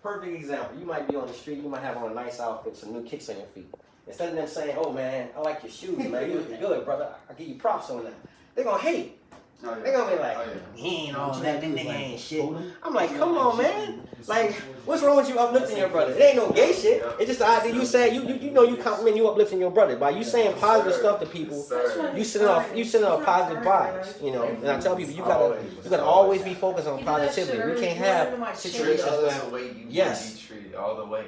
perfect example. You might be on the street, you might have on a nice outfit, some new kicks on your feet. Instead of them saying, oh man, I like your shoes, man, you looking good, brother. I give you props on that. They're gonna hate. Oh, yeah. They're gonna be like, he ain't all that, that nigga ain't shit. I'm like, come on, man. Like, what's wrong with you uplifting your brother? It ain't no gay shit. It's just the idea you say, you know you compliment, you uplifting your brother. By you saying positive stuff to people, you send off positive vibes, you know. And I tell people, you gotta always be focused on positivity. We can't have situations where, yes. All the way.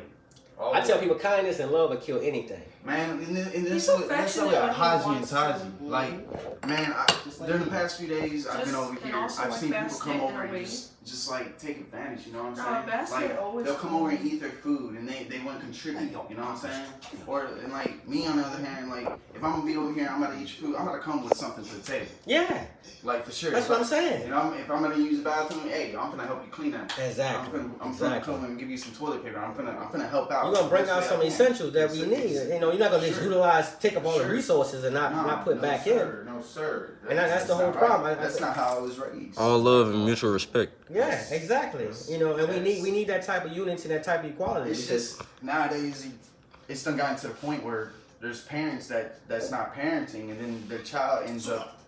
I tell people kindness and love will kill anything. Man, and this is Haji and Taji. Like, man, during the past few days, I've been over here. I've seen people come over and just like take advantage. You know what I'm saying? Like, they'll come over and eat their food, and they want to contribute. You know what I'm saying? Or and like me on the other hand, like if I'm gonna be over here, I'm gonna eat your food. I'm gonna come with something to the table. Yeah. Like for sure. That's what I'm saying. You know, if I'm gonna use the bathroom, hey, I'm gonna help you clean that. Exactly. I'm gonna come and give you some toilet paper. I'm gonna help out. You're gonna bring out some essentials that we need. You know, you're not gonna just utilize, take up all the resources and not put back in. No, sir. And that's the whole problem. That's not how I was raised. All love and mutual respect. Yeah, exactly. You know, and we need that type of unity, that type of equality. It's just nowadays it's done gotten to the point where there's parents that's not parenting, and then their child ends up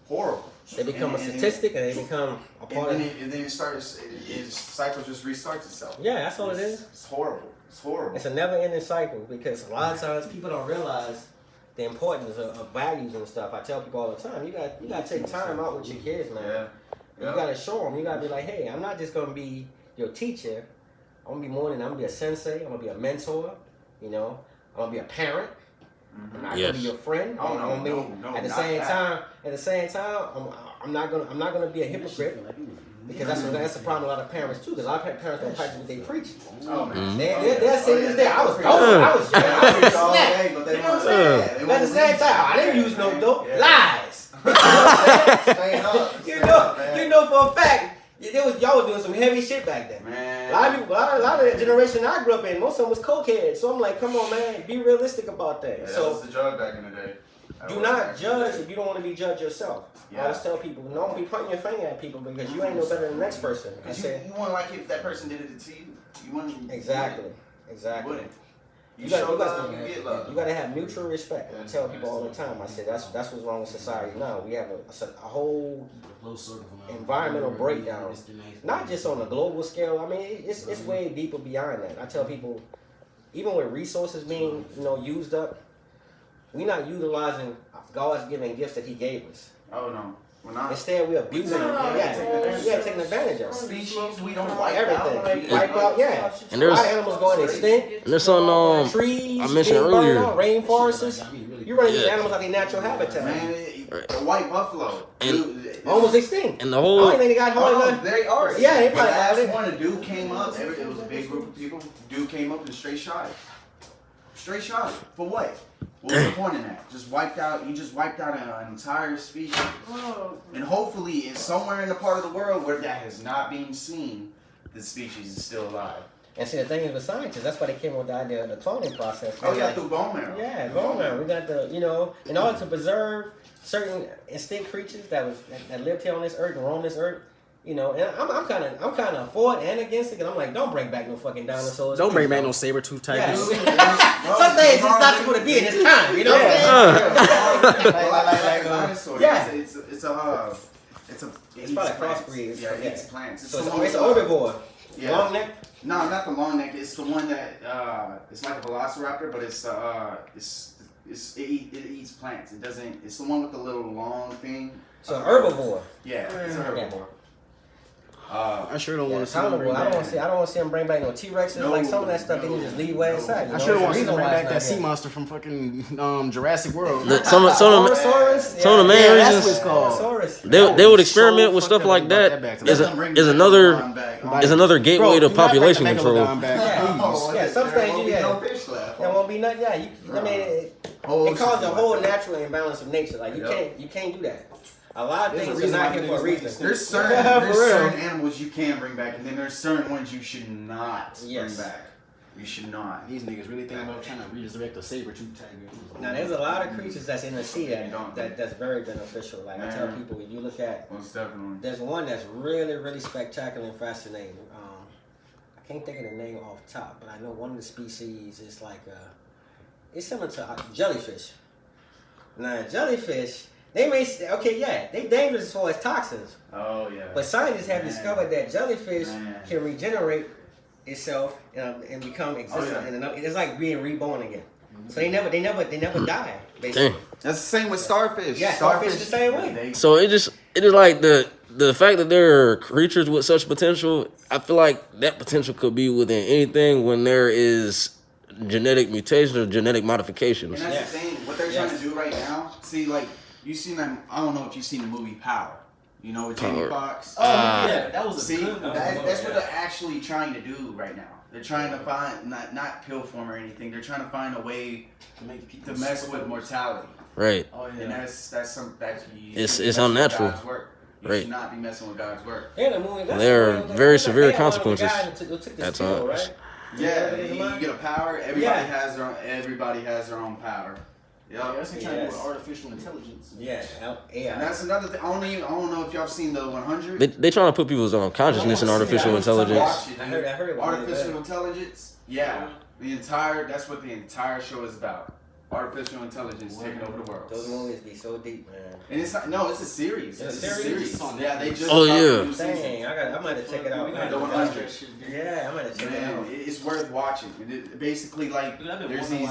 horrible. They become a statistic, and they become a part of it. And then it cycle just restarts itself. Yeah, that's all it is. It's horrible. It's horrible. It's a never-ending cycle because a lot of times people don't realize the importance of values and stuff. I tell people all the time, you got to take time out with your kids, man. Yeah. You got to show them. You got to be like, hey, I'm not just going to be your teacher. I'm going to be more than, I'm going to be a sensei. I'm going to be a mentor. You know, I'm going to be a parent. I'm not going to be your friend. At the same time, I'm not going to be a hypocrite. Because that's the problem with a lot of parents too. Because a lot of parents don't practice what they preach. Oh man, they're saying this there. I was all day, but they won't say it. But at the same time, I didn't use no dope. Lies. You know for a fact, y'all was doing some heavy shit back then. Man. A lot of the generation I grew up in, most of them was cokeheads. So I'm like, come on, man, be realistic about that. Yeah, so that was the drug back in the day. Do not judge if you don't want to be judged yourself. Yeah. I always tell people, don't be pointing your finger at people because you ain't no better than the next person. You want like if that person did it to you, you want exactly. You wouldn't. You gotta have mutual respect. I tell people all the time. I say that's what's wrong with society now. We have a whole environmental breakdown, not just on a global scale. I mean, it's way deeper beyond that. I tell people, even with resources being used up, we're not utilizing God's given gifts that He gave us. Oh no. We're not. Instead, we're abusing them. Yeah, taking advantage of species. We don't like everything. Wipe out, yeah. And there's animals going extinct. And there's on trees. I mentioned earlier. Rainforests. You running these animals out of their natural habitat. Man, the white buffalo. Almost extinct. And the whole. I don't think they got hard. They are. Yeah, they probably have it. When a dude came up, it was a big group of people. Dude came up and straight shot it. Straight shot it. For what? What was the point in that? You just wiped out an entire species. Whoa. And hopefully, it's somewhere in the part of the world where that has not been seen, the species is still alive. And see, the thing is with scientists, that's why they came up with the idea of the cloning process. Oh, yeah, through bone marrow. Yeah, bone marrow. We got in order to preserve certain extinct creatures that lived here on this earth and roamed this earth. And I'm kind of for it and against it, because I'm like, don't bring back no fucking dinosaurs. Don't bring back no saber-tooth tigers. Some things it's not supposed to be in this time, you know what I'm saying? Like dinosaurs. Yeah. It's probably a crossbreed. Yeah, it eats plants. So it's an herbivore. Yeah. Long neck? No, not the long neck. It's the one that it's like a velociraptor, but it eats plants. It doesn't. It's the one with the little long thing. So an herbivore. Yeah, it's a herbivore. I sure don't want to see them bring back. I don't want to see them bring back no T-Rexes. Like some of that stuff, they can just leave way inside. I sure don't want to see them bring back that sea monster from fucking Jurassic World. Some of the main reasons they would experiment with stuff like that is another gateway to population control. Yeah, some things there won't be nothing. Yeah, I mean, it causes a whole natural imbalance of nature. Like you can't do that. A lot of things are not here for a reason. There's certain animals you can bring back, and then there's certain ones you should not bring back. You should not. These niggas really think about trying to resurrect a saber-tooth tiger. Now, there's a lot of creatures that's in the sea that's very beneficial. Like I tell people, when you look at, most definitely. There's one that's really, really spectacular and fascinating. I can't think of the name off the top, but I know one of the species is like it's similar to jellyfish. Now jellyfish, they dangerous as far as toxins. Oh yeah. But scientists have discovered that jellyfish can regenerate itself and become existent, and it's like being reborn again. So they never die. Basically. Dang. That's the same with starfish. Yeah, starfish the same way. So it is like the fact that there are creatures with such potential. I feel like that potential could be within anything when there is genetic mutation or genetic modifications. And that's the thing. What they're trying to do right now. See, like you seen that. I don't know if you've seen the movie Power. You know, with Jamie Foxx. Oh yeah, that was a good. That's what they're actually trying to do right now. They're trying to find not pill form or anything. They're trying to find a way to mess with mortality. Right. Oh yeah. And that's something that it's unnatural. God's work. You right. should not be messing with God's work. Yeah, the movie. There are very severe consequences. That's all right. Yeah, you get a power. Everybody has their own power. Yeah, that's trying to do with artificial intelligence. Yeah, AI. And that's another thing. I don't know if y'all seen the 100. They trying to put people's consciousness in artificial intelligence. I heard artificial intelligence. Yeah, that's what the entire show is about. Artificial intelligence taking over the world. Those movies be so deep, man. And it's a series. It's a series. Yeah, they just. Oh yeah. Dang, I might have to check it out. The 100. Yeah, I might have to check it out. It's worth watching. Basically, like there's these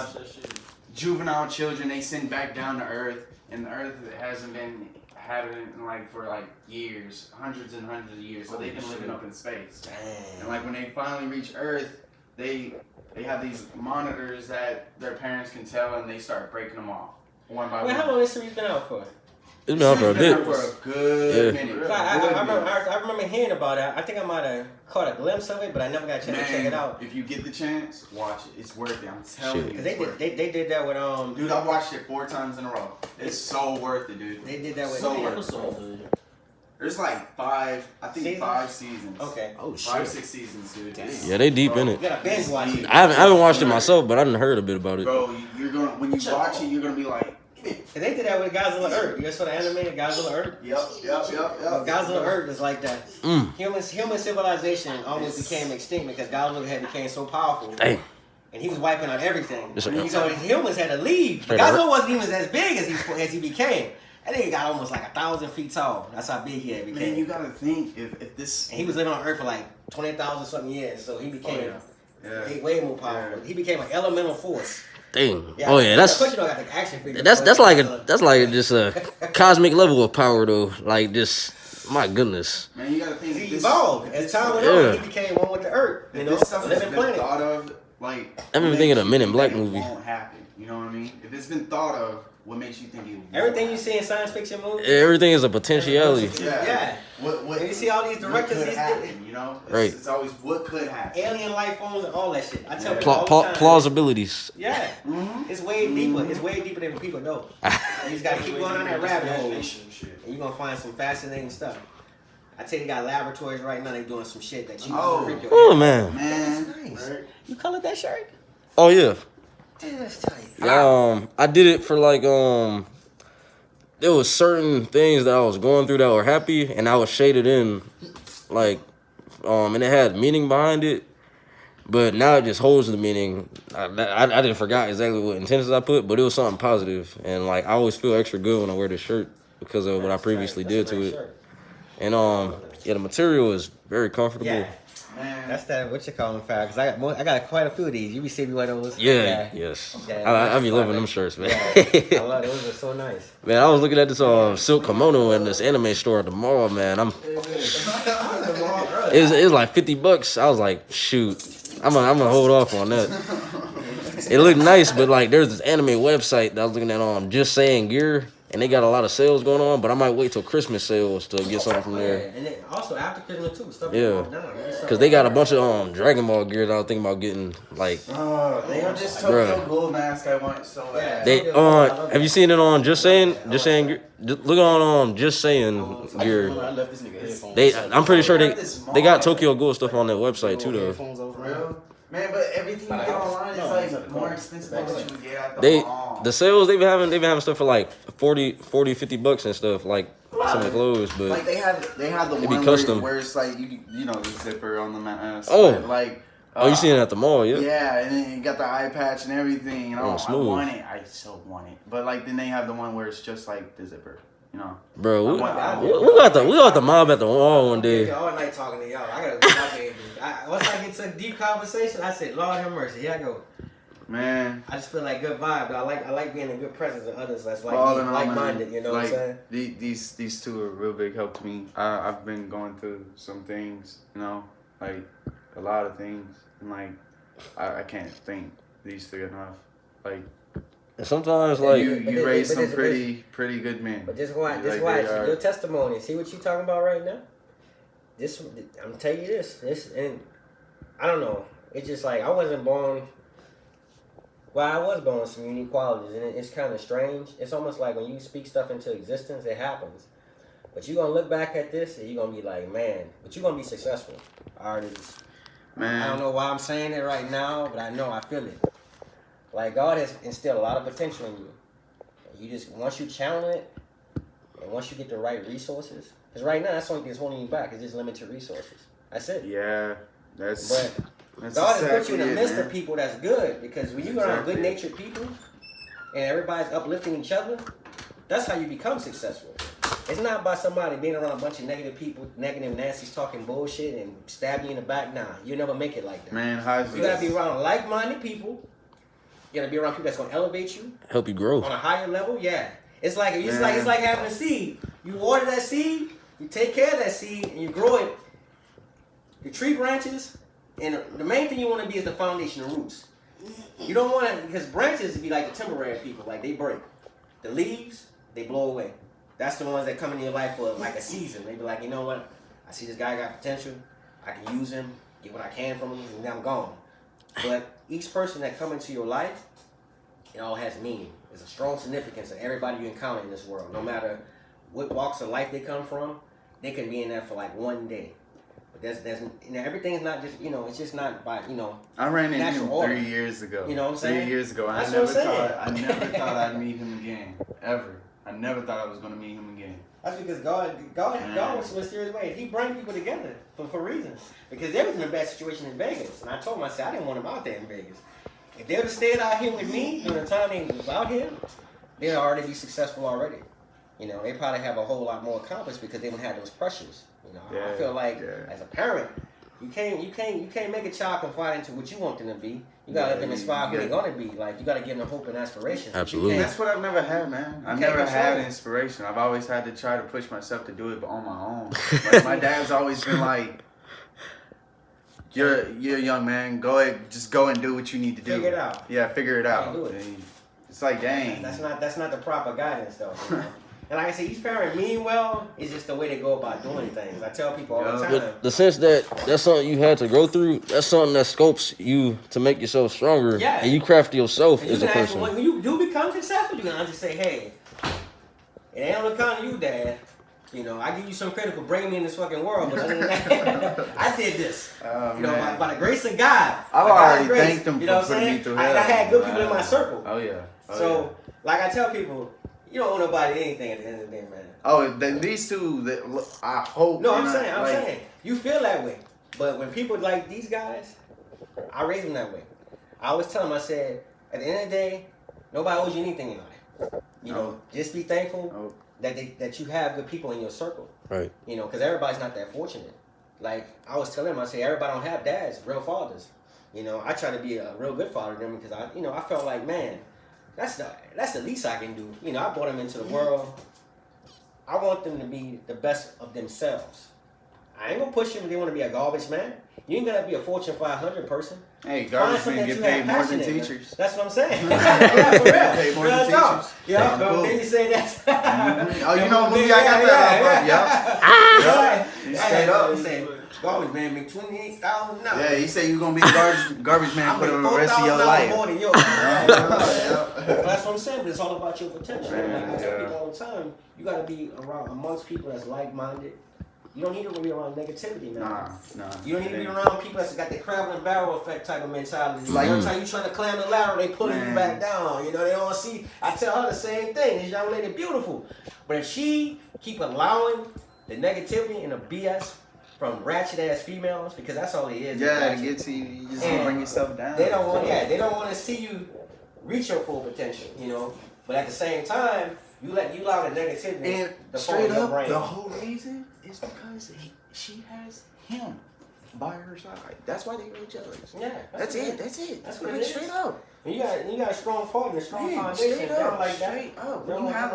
juvenile children they send back down to Earth, and the Earth hasn't been inhabited for years, hundreds and hundreds of years. So they've been living up in space. Dang. And when they finally reach Earth, they have these monitors that their parents can tell, and they start breaking them off one by one. How long this series been out for? It's been out for a bit. For a good minute. I remember hearing about it. I think I might have caught a glimpse of it, but I never got a chance to check it out. If you get the chance, watch it. It's worth it. I'm telling you. Because they did that with Dude, I watched it 4 times in a row. It's so worth it, dude. They did that with episodes. There's 5 seasons. Okay. Oh shit. 5, 6 seasons, dude. Yeah, they deep in it. You gotta binge watch it. I haven't watched it myself, but I done heard a bit about it. Bro, when you watch it, you're gonna be like. And they did that with Godzilla Earth. You saw the animated Godzilla Earth? Yep. Godzilla Earth is like that. Human civilization almost became extinct because Godzilla had became so powerful. Dang. And he was wiping out everything. So the humans had to leave. Godzilla wasn't even as big as he became. That nigga got almost 1,000 feet tall. That's how big he had became. Man, you gotta think if this. And he was living on Earth for 20,000 something years, so he became way more powerful. Yeah. He became an elemental force. Dang. Yeah, that's got the action figure. That's like just a cosmic level of power though. Like just my goodness. Man, you gotta think he evolved as time went on. He became one with the Earth. You know, this stuff has been planet. thought of. I've been thinking of a Men in Black movie. It won't happen. You know what I mean? If it's been thought of, what makes you think it? Everything you see in science fiction movies. Everything is a potentiality. Yeah. What you see all these directors, what could happen, you know? Right. It's always what could happen. Alien life forms and all that shit. I tell people all the time. Plausibilities. Yeah. It's way deeper. It's way deeper than people know. You just gotta keep going on that rabbit hole, and you're gonna find some fascinating stuff. I tell you, got laboratories right now. They doing some shit that you freak your Oh man. That's nice. Right. You colored that shirt? Oh yeah. Dude, that's tight. I did it for there was certain things that I was going through that were happy, and I was shaded in, and it had meaning behind it. But now it just holds the meaning. I didn't forget exactly what intentions I put, but it was something positive, and I always feel extra good when I wear this shirt because of what I previously did to it. Shirt. And the material is very comfortable. Yeah. Man. That's that what you call them fire, because I got quite a few of these. You be seeing one of those. Yes. I be loving them shirts, man. I love those. Are so nice. Man, I was looking at this silk kimono in this anime store tomorrow, man. It's like $50. I was like, shoot, I'm gonna hold off on that. It looked nice, but there's this anime website that I was looking at Just Saying Gear. And they got a lot of sales going on, but I might wait till Christmas sales to get something from there. Yeah. And then also after Christmas too, stuff. Yeah, because they got a bunch of Dragon Ball gear that I was thinking about getting. They have this Tokyo Ghoul mask I want so bad. They have you seen it on Just Saying? Look on Just Saying gear. I'm pretty sure they got Tokyo Ghoul stuff on their website too though. Man, but everything you get online is more expensive than what you would get at the mall. The sales they've been having stuff for $40, $50 and stuff. some of the clothes, but like they have the one where it's like you know the zipper on the mask. Oh, like you seen it at the mall, yeah? Yeah, and then you got the eye patch and everything. And I want it. I so want it. But like then they have the one where it's just like the zipper. You know, bro, we got the mob at the mall one day. All night talking to y'all. I gotta get my baby. Once I get to a deep conversation, I said, Lord have mercy. Here I go. Man, I just feel like good vibe. I like being in good presence of others that's like-minded. You know what I'm saying? These two are real big help to me. I've been going through some things, you know, like a lot of things, and like I can't thank these three enough. Like. And sometimes, like you raised some pretty good men. But just watch your testimony. See what you talking about right now. I'm telling you this, and I don't know. It's just like I wasn't born. Well, I was born with some unique qualities, and it's kind of strange. It's almost like when you speak stuff into existence, it happens. But you're gonna look back at this, and you're gonna be like, man. But you're gonna be successful. Man, I don't know why I'm saying it right now, but I know I feel it. Like, God has instilled a lot of potential in you. You just, once you channel it, and once you get the right resources, because right now, that's the only thing that's holding you back, is just limited resources. That's it. Yeah, But God has put you in the midst of people that's good, because when you're around good-natured people, and everybody's uplifting each other, that's how you become successful. It's not by somebody being around a bunch of negative people, negative Nancy's talking bullshit, and stab you in the back. Nah, you'll never make it like that. Man, you gotta be around like-minded people. You gotta be around people that's gonna elevate you, help you grow on a higher level. Yeah, it's like having a seed. You water that seed, you take care of that seed, and you grow it. The tree branches, and the main thing you want to be is the foundation, the roots. You don't want to, because branches be like the temporary people, like they break. The leaves, they blow away. That's the ones that come into your life for like a season. They be like, you know what? I see this guy got potential. I can use him, get what I can from him, and then I'm gone. But each person that come into your life, it all has meaning. There's a strong significance in everybody you encounter in this world. No matter what walks of life they come from, they can be in there for like one day. But there's everything is not just, it's just not by, I ran into him order. 3 years ago. You know what I'm saying? 3 years ago. That's what I'm saying. I never thought I'd meet him again. Ever. I never thought I was going to meet him again. That's because God was a mysterious way. He bring people together for reasons. Because they was in a bad situation in Vegas. And I told him, I said, I didn't want them out there in Vegas. If they would have stayed out here with me during the time they was out here, they'd already be successful already. They probably have a whole lot more accomplished because they don't have those pressures. I feel like as a parent, you can't make a child confide into what you want them to be. You gotta let them inspire who they're gonna be. Like you gotta give them hope and aspiration. Absolutely. That's what I've never had, man. I've never had inspiration. I've always had to try to push myself to do it, but on my own. Like my dad's always been like, "You're a young man. Just go and do what you need to do. Figure it out. Yeah, figure it out." Do it. It's like, dang. That's not the proper guidance, though. And like I said, each parent mean well is just the way they go about doing things. I tell people all the time. But the sense that that's something you had to go through, that's something that scopes you to make yourself stronger. Yeah. And you craft yourself as a person. When you do become successful, you can just say, hey, it ain't on account of you, Dad. I give you some credit for bringing me in this fucking world, but other than that, I did this. By the grace of God. I've already thanked him for putting me through hell. I had good people in my circle. Oh, yeah. So, like I tell people, you don't owe nobody anything at the end of the day, man. Oh, then these two, I hope. No, I'm saying, you feel that way. But when people like these guys, I raise them that way. I always tell them, I said, at the end of the day, nobody owes you anything in life. Just be thankful that you have good people in your circle. Right. Because everybody's not that fortunate. Like, I was telling them, I say, everybody don't have dads, real fathers. I try to be a real good father to them because I felt like, man, that's the least I can do. I brought them into the world. I want them to be the best of themselves. I ain't gonna push them if they want to be a garbage man. You ain't gotta be a Fortune 500 person. Hey, garbage men get paid more than teachers. That's what I'm saying. Yeah, for real. Paid more than teachers. Yeah, then you say that. Oh, you know what movie I got that off of? Yeah. Straight up. Garbage man make $28,000 now. Yeah, he said you gonna be the garbage man for the rest of your life. More than yours. That's what I'm saying. But it's all about your potential. Like I tell people all the time, you gotta be around amongst people that's like-minded. You don't need to be around negativity, man. Nah. You don't need to be around people that's got the crab in the barrel effect type of mentality. Like every time you trying to climb the ladder, they pulling you back down. They don't see. I tell her the same thing. This young lady beautiful, but if she keep allowing the negativity and the BS from ratchet ass females, because that's all it is. Yeah, to get to you, you just bring yourself down. They don't want to see you reach your full potential, you know. But at the same time, you allow the negativity and to straight your up, brain. the whole reason is because she has him by her side. That's why they really jealous. Yeah, that's it. That's what it is. Straight up. And you got a strong partner, a strong foundation. Straight down up, like that. straight up. When you have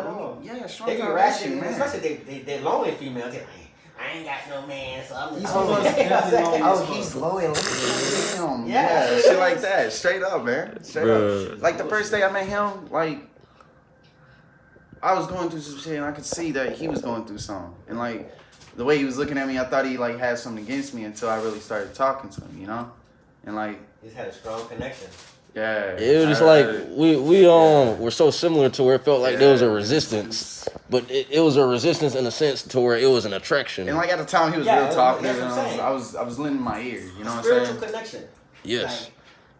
strong they be foundation, ratchet, man. especially they're lonely females. They're like, I ain't got no man, so I'm just. He's loyal. Damn. Yeah, shit like that. Straight up, man. Straight up. Like the first day I met him, like I was going through some shit, and I could see that he was going through something. And like the way he was looking at me, I thought he like had something against me until I really started talking to him, you know. And like he's had a strong connection. Yeah, it was just like we were so similar to where it felt like there was a resistance, but it was a resistance in a sense to where it was an attraction. And like at the time he was real talkative, and I was lending my ear, you know what I'm saying? Spiritual connection. Yes.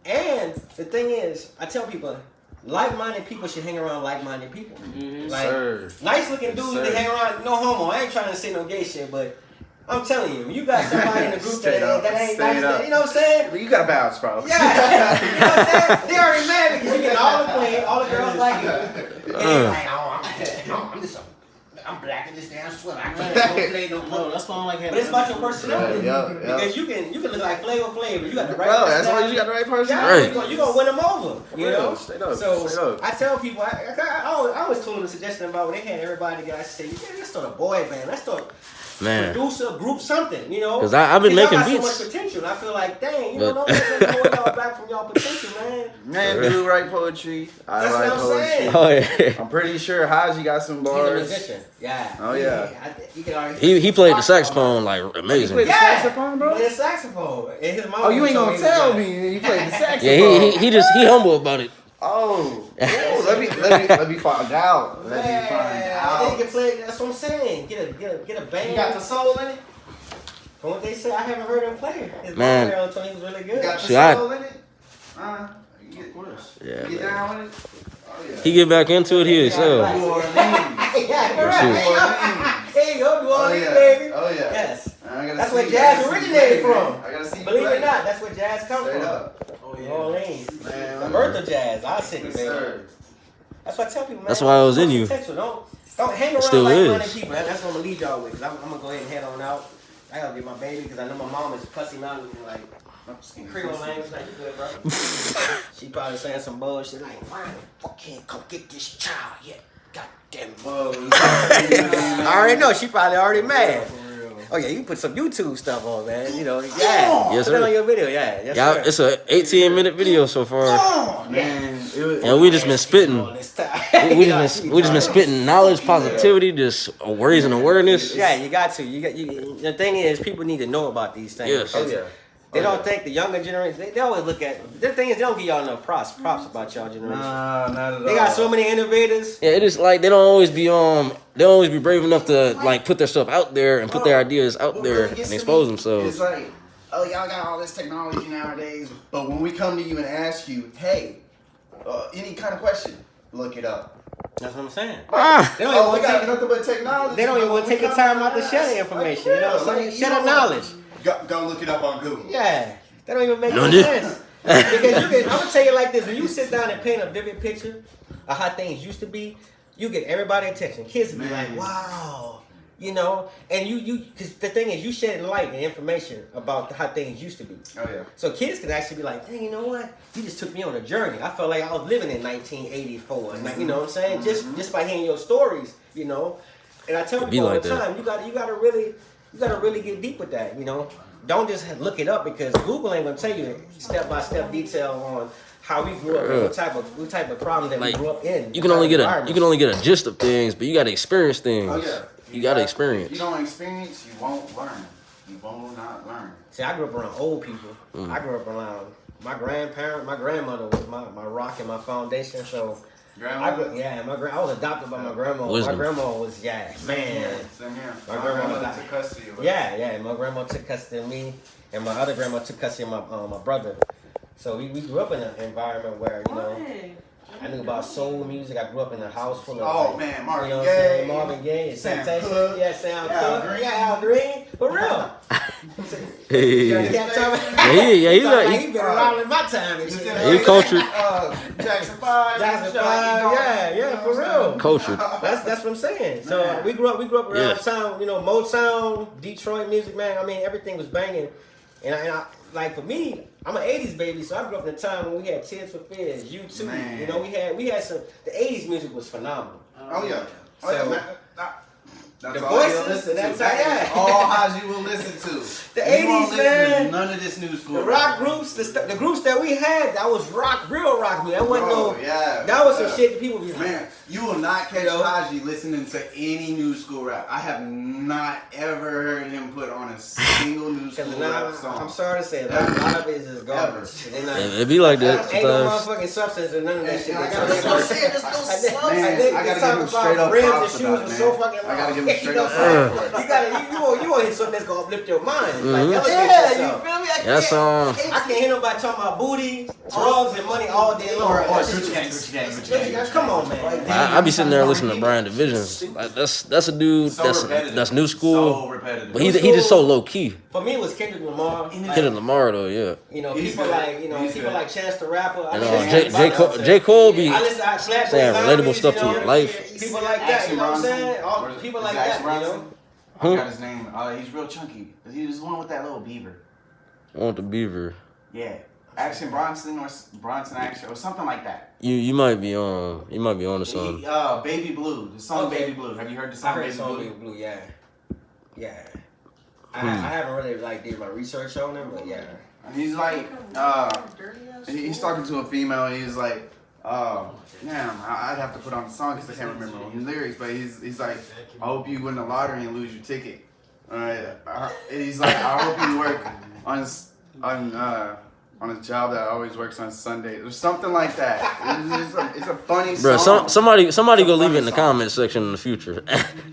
Like, and the thing is, I tell people, like-minded people should hang around like-minded people. Mm-hmm. Like nice-looking dudes, they hang around. No homo. I ain't trying to say no gay shit, but I'm telling you, you got somebody in the group that ain't nice, you know what I'm saying? You got a bounce, bro. Yeah, you know what I'm saying? They already mad because you get all the play, all the girls like you. And they're like, oh, I'm black in this damn sweater. I can't go play no more. That's why I don't like having. But it's about your personality. Because you can look like Flavor Flav, but you got the right personality. That's why you got the right person. Yeah, you're gonna win them over. You know? Straight up. So I tell people, I always told them a suggestion about when they had everybody together. I say, let's start a boy band. Let's start producer, group, something, you know? Because I've been making beats. So much potential. And I feel like, dang, you know, don't let them hold y'all back from y'all potential, man. Man, dude write poetry. I write poetry. Oh, yeah. I'm pretty sure Haji got some bars. He's a musician. Yeah. Oh, yeah. He played the saxophone like amazing. He played the saxophone, bro? He played the saxophone. And his mom you ain't gonna tell me you played the saxophone. Yeah, he humble about it. Oh, let me find out. Let me find out. They can play. That's what I'm saying. Get a band. You got the soul in it. From what they say, I haven't heard him play. His man, mom told me he was really good. You got the soul in it. Yeah, get down with it. Oh, yeah. He get back into it himself. New Orleans. There you go, New Orleans, baby. Oh yeah. Yes. That's where jazz originated from. I gotta see. Believe it or not, that's where jazz comes from. Oh yeah. New Orleans. Man, The birth of jazz. Our city, baby. That's why I tell people, man. That's why it was in you. Don't hang around Still like-minded is. people. That's what I'm gonna lead y'all with. Cause I'm gonna go ahead and head on out. I gotta get my baby because I know my mom is cussing out and like Creole language. Like, you good, bro? She probably saying some bullshit like, "Why the fuck can't come get this child yet? Goddamn it!" I already know. She probably already mad. Oh yeah, you put some YouTube stuff on, man. You know, Yes, put it sir. on your video, yes, sir. It's a 18-minute video so far. Man, And we just been spitting. We just been spitting knowledge, positivity, just raising awareness. Yeah, you got to. The thing is, people need to know about these things. Yes. Oh yeah. They don't think the younger generation. They always look at. The thing is, they don't give y'all enough props about y'all generation. Nah, not at all. They got so many innovators. Yeah, it is like they don't always be brave enough to like put their stuff out there and put their ideas out there and expose themselves. It's like, oh, y'all got all this technology nowadays, but when we come to you and ask you, hey, any kind of question, look it up. That's what I'm saying. They don't even got nothing but technology. They don't even want to take the time out to share the information. You know what I'm saying? Share the knowledge. Go look it up on Google. Yeah, that don't even make any sense. Because I'm gonna tell you like this: when you sit down and paint a vivid picture of how things used to be, you get everybody's attention. Kids will be like, "Wow," you know. And you, because the thing is, you shedding light and information about how things used to be. Oh yeah. So kids can actually be like, "Hey, you know what? You just took me on a journey. I felt like I was living in 1984." And like, you know what I'm saying? Just by hearing your stories, you know. And I tell people all the time, you gotta really get deep with that, you know. Don't just look it up because Google ain't gonna tell you step-by-step detail on how we grew up and what type of problem that we grew up in. You can only get a gist of things, but you gotta experience things. Oh yeah. You gotta experience. You don't experience, you won't learn. You will not learn. See, I grew up around old people. I grew up around my grandmother was my rock and my foundation. So I was adopted by my grandma. Wisdom. My grandma was man. Same here. My grandma took custody of us. Yeah. My grandma took custody of me, and my other grandma took custody of my brother. So we grew up in an environment where I knew about soul music. I grew up in a house full of Marvin Gaye, Gaye, Marvin Gaye, Sam Temptation. Cooke, Yeah, Sam Al Cooke. Green. Yeah, Al Green. For real. Hey. He He's been around in my time. And shit. He cultured. Jackson 5. Jackson 5. Yeah, for real. Cultured. That's what I'm saying. So we grew up around town, Motown, Detroit music, man. I mean, everything was banging. And I like for me, I'm an 80s baby, so I grew up in a time when we had Tears for Fears, U2. Man. We had some. The 80s music was phenomenal. Oh yeah. That's the all voices, you'll listen to. that's That's all Haji will listen to. The You won't 80s, listen man. to none of this new school. The rock groups, the groups that we had, that was real rock music. That wasn't that was some shit that people be like. Man, you will not catch Haji listening to any new school rap. I have not ever heard him put on a single new school rap song. I'm sorry to say it, a lot of it is just garbage. It be like that Ain't no sometimes. motherfucking substance or none of that shit. That's what I'm saying, there's no substance. Man, I gotta give him straight up props about it, so man. fucking I gotta give him straight you up know, props for it. You want to hit something that's gonna uplift your mind. Like, elevate Yeah, you yourself. feel me? That's I can't hear nobody talking about booty, drugs, and money all day long. Or Gucci gang. Come on, man. I be sitting there listening to Brian Divisions. Like that's a dude that's new school. So repetitive. But he just so low key. For me, it was Kendrick Lamar. Kendrick Lamar though, yeah. People like Chance the Rapper. And J. Cole be I listen to saying relatable stuff to your life. People like that, you know what I'm saying? People like that, you know. I forgot his name. He's real chunky. He was the one with that little beaver. Want the beaver. Yeah. Action Bronson or Bronson Action or something like that. You might be on to something. Baby Blue. The song Baby Blue. Have you heard the song Baby Blue? Baby Blue, yeah. I haven't really did my research on him, but yeah. He's like he's talking to a female. He's like, damn, I'd have to put on the song because I can't remember the lyrics. But he's like, I hope you win the lottery and lose your ticket. He's like, I hope you work on a job that always works on Sundays or something like that. It's a funny song. Bro, somebody go leave it in the comment section in the future,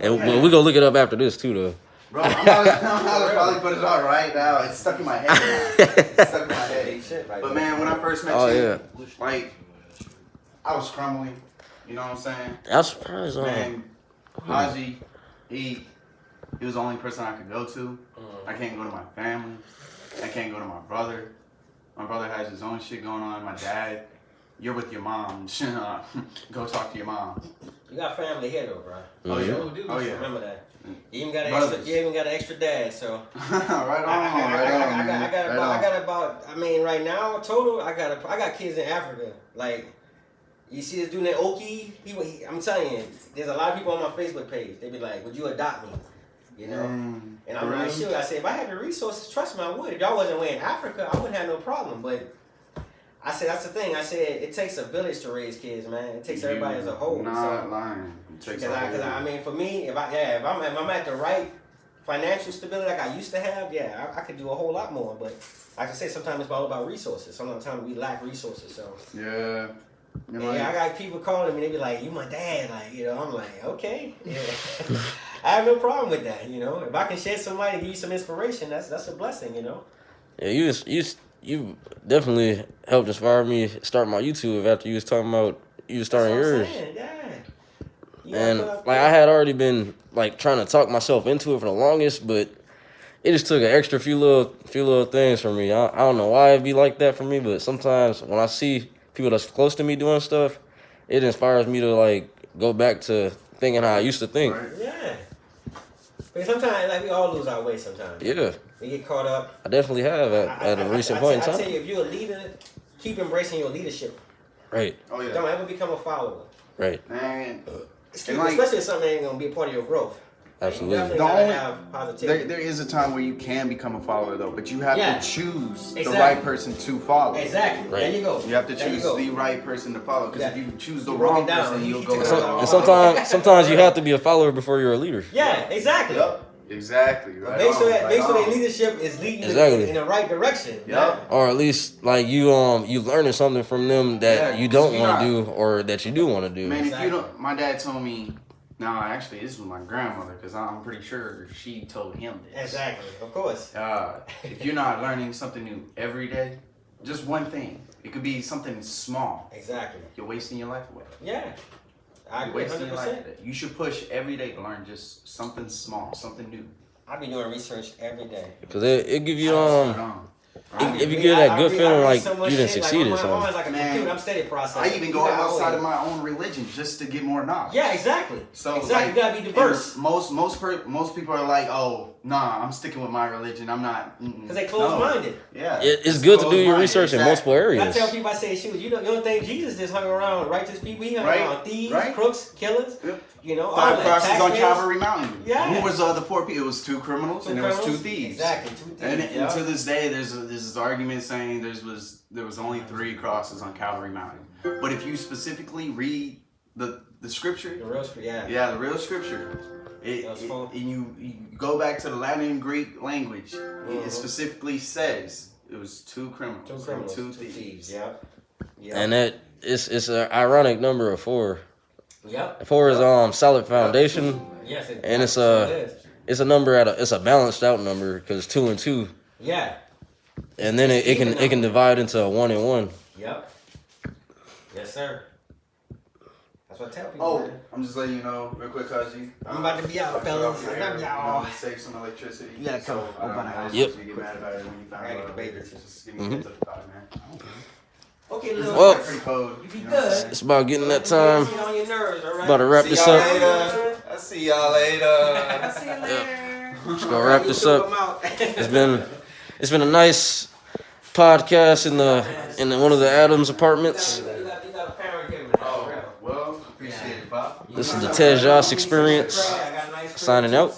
and we go look it up after this too, though. Bro, I'm gonna probably put it on right now. It's stuck in my head now. It's stuck in my head. But man, when I first met you, like, I was crumbling. You know what I'm saying? I was surprised. Man, Haji, he was the only person I could go to. I can't go to my family. I can't go to my brother. My brother has his own shit going on. My dad, you're with your mom. Go talk to your mom. You got family here though, bro. Oh yeah. Oh yeah. Remember that. You even got an extra dad, so. Right on. I got about. I mean, right now total, I got kids in Africa. Like, you see this dude named Oki. I'm telling you, there's a lot of people on my Facebook page. They be like, "Would you adopt me?" You know. And I'm really sure. I said, if I had the resources, trust me, I would. If y'all wasn't way in Africa, I wouldn't have no problem. But I said, that's the thing. I said, it takes a village to raise kids, man. It takes everybody as a whole. Not lying. Because I mean, for me, if I'm at the right financial stability like I used to have, I could do a whole lot more. But like I said, sometimes it's all about resources. Sometimes we lack resources. So yeah. I got people calling me. They be like, "You my dad," like, you know. I'm like, okay, yeah. I have no problem with that, you know. If I can shed some light and give you some inspiration, that's a blessing, you know. Yeah, you definitely helped inspire me to start my YouTube after you was talking about you starting yours. And I had already been trying to talk myself into it for the longest, but it just took an extra few little things for me. I don't know why it'd be like that for me, but sometimes when I see people that's close to me doing stuff, it inspires me to go back to thinking how I used to think. Right. Yeah. But sometimes we all lose our way sometimes. Yeah. We get caught up. I definitely have at a recent point in time. I tell you, if you're a leader, keep embracing your leadership. Right. Oh yeah. Don't ever become a follower. Right. Man. Especially if something ain't gonna be a part of your growth. Absolutely. You definitely gotta have positivity. There is a time where you can become a follower though, but you have to choose the Exactly. right person to follow. Exactly. Right. There you go. You have to choose the right person to follow, because if you choose the wrong person, you'll go. And sometimes you have to be a follower before you're a leader. Yeah, exactly. Yep. Exactly. Right. Make sure their leadership is leading in the right direction. Yep. Or at least you learning something from them that you don't want to do or that you do want to do. Man, if you don't, my dad told me. No, actually, this was my grandmother, because I'm pretty sure she told him this. Exactly. Of course. If you're not learning something new every day, just one thing. It could be something small. Exactly. You're wasting your life away. Yeah. I agree 100%. You should push every day to learn just something small, something new. I be doing research every day. Because it give you if you get that good feeling like you didn't succeed or something. Like I'm steady processing. I even go outside of my own religion just to get more knowledge. Yeah, exactly. So exactly, you gotta be diverse. Most people are like, oh, nah, I'm sticking with my religion. I'm not. Because they close-minded. Yeah. It's good to do your research in multiple areas. I tell people, I say, shoot, you don't think Jesus just hung around righteous people? He hung around thieves, crooks, killers. You know, 5 crosses on Calvary Mountain. Yeah. Who was the 4 people? It was 2 criminals and there was 2 thieves. Exactly, 2 thieves. And to this day, there's this argument saying there was only 3 crosses on Calvary Mountain. But if you specifically read the scripture, the real scripture, the real scripture, and you go back to the Latin and Greek language, it specifically says it was 2 criminals, 2 thieves. Yep. And it's an ironic number of 4. Yep. 4 is solid foundation. Yes, and it's a number it's a balanced out number because 2 and 2. Yeah. And then it can divide into a 1 and 1. Yep. Yes, sir. That's what I tell people. Oh, man. I'm just letting you know real quick, Kaji. I'm about to be out, fellas. I'm y'all. Save some electricity. You gotta come. Yep. You get mad about it when you find out about it. Just give me a heads up about it, man. Okay, little. Well, you be good. it's about getting that time. Get on your nerves, all right? About to wrap this up. I'll see y'all later. I'll see you later. Just gonna wrap this up. It's been a nice podcast in one of the Adams apartments. Oh, well, appreciate it, Bob. This is the TeJhAs experience. Signing out.